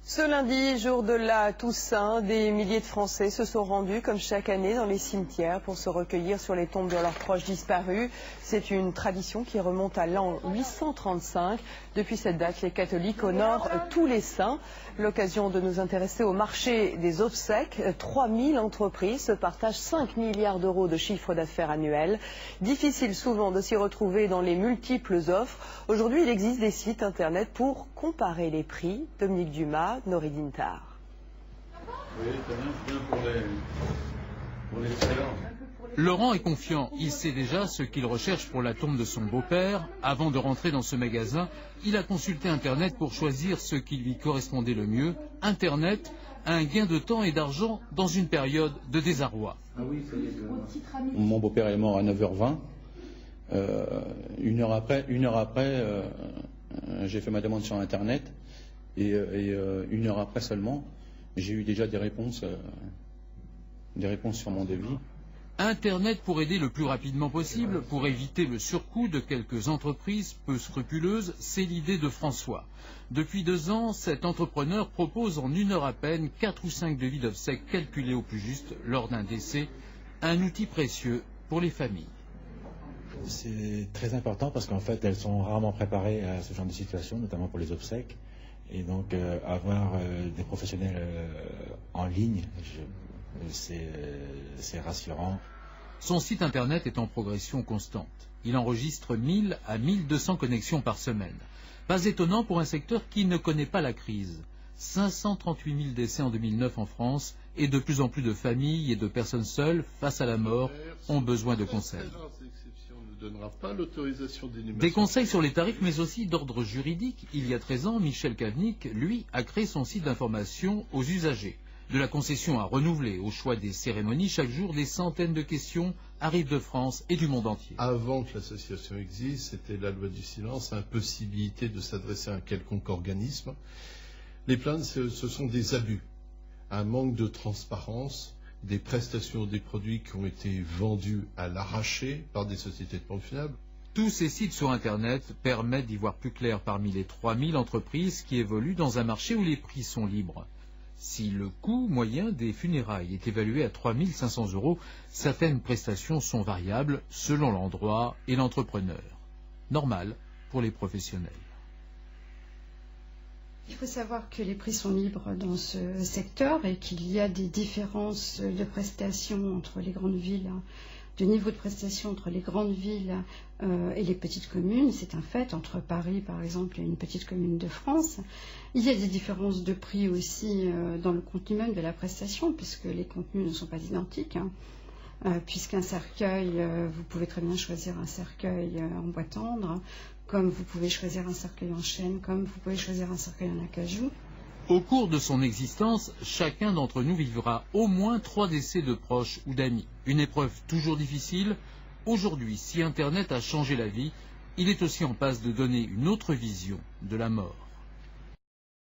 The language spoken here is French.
Ce lundi, jour de la Toussaint, des milliers de Français se sont rendus, comme chaque année, dans les cimetières pour se recueillir sur les tombes de leurs proches disparus. C'est une tradition qui remonte à l'an 835. Depuis cette date, les catholiques honorent tous les saints. L'occasion de nous intéresser au marché des obsèques. 3000 entreprises se partagent 5 milliards d'euros de chiffre d'affaires annuel. Difficile souvent de s'y retrouver dans les multiples offres. Aujourd'hui, il existe des sites internet pour comparer les prix. Dominique Dumas, Noureddine Tar. Laurent est confiant, il sait déjà ce qu'il recherche pour la tombe de son beau-père. Avant de rentrer dans ce magasin, il a consulté Internet pour choisir ce qui lui correspondait le mieux. Internet, un gain de temps et d'argent dans une période de désarroi. Mon beau-père est mort à 9h20. Une heure après, j'ai fait ma demande sur Internet. Et une heure après seulement, j'ai eu déjà des réponses sur mon devis. Internet pour aider le plus rapidement possible, pour éviter le surcoût de quelques entreprises peu scrupuleuses, c'est l'idée de François. Depuis 2 ans, cet entrepreneur propose en 1 heure à peine 4 ou 5 devis d'obsèques calculés au plus juste lors d'un décès, un outil précieux pour les familles. C'est très important parce qu'en fait, elles sont rarement préparées à ce genre de situation, notamment pour les obsèques. Et donc, avoir des professionnels en ligne, c'est rassurant. Son site internet est en progression constante. Il enregistre 1000 à 1200 connexions par semaine. Pas étonnant pour un secteur qui ne connaît pas la crise. 538 000 décès en 2009 en France et de plus en plus de familles et de personnes seules face à la mort ont besoin de conseils. Des conseils sur les tarifs, mais aussi d'ordre juridique. Il y a 13 ans, Michel Cavenic, lui, a créé son site d'information aux usagers. De la concession à renouveler au choix des cérémonies, chaque jour, des centaines de questions arrivent de France et du monde entier. Avant que l'association existe, c'était la loi du silence, impossibilité de s'adresser à un quelconque organisme. Les plaintes, ce sont des abus, un manque de transparence, des prestations des produits qui ont été vendus à l'arraché par des sociétés de pompes funèbres. Tous ces sites sur Internet permettent d'y voir plus clair parmi les 3000 entreprises qui évoluent dans un marché où les prix sont libres. Si le coût moyen des funérailles est évalué à 3 500 €, certaines prestations sont variables selon l'endroit et l'entrepreneur. Normal pour les professionnels. Il faut savoir que les prix sont libres dans ce secteur et qu'il y a des différences de prestations entre les grandes villes, de niveau de prestation entre les grandes villes et les petites communes. C'est un fait, entre Paris par exemple et une petite commune de France. Il y a des différences de prix aussi dans le contenu même de la prestation, puisque les contenus ne sont pas identiques. Puisqu'un cercueil, vous pouvez très bien choisir un cercueil en bois tendre, comme vous pouvez choisir un cercueil en chêne, comme vous pouvez choisir un cercueil en acajou. Au cours de son existence, chacun d'entre nous vivra au moins 3 décès de proches ou d'amis. Une épreuve toujours difficile. Aujourd'hui, si Internet a changé la vie, il est aussi en passe de donner une autre vision de la mort.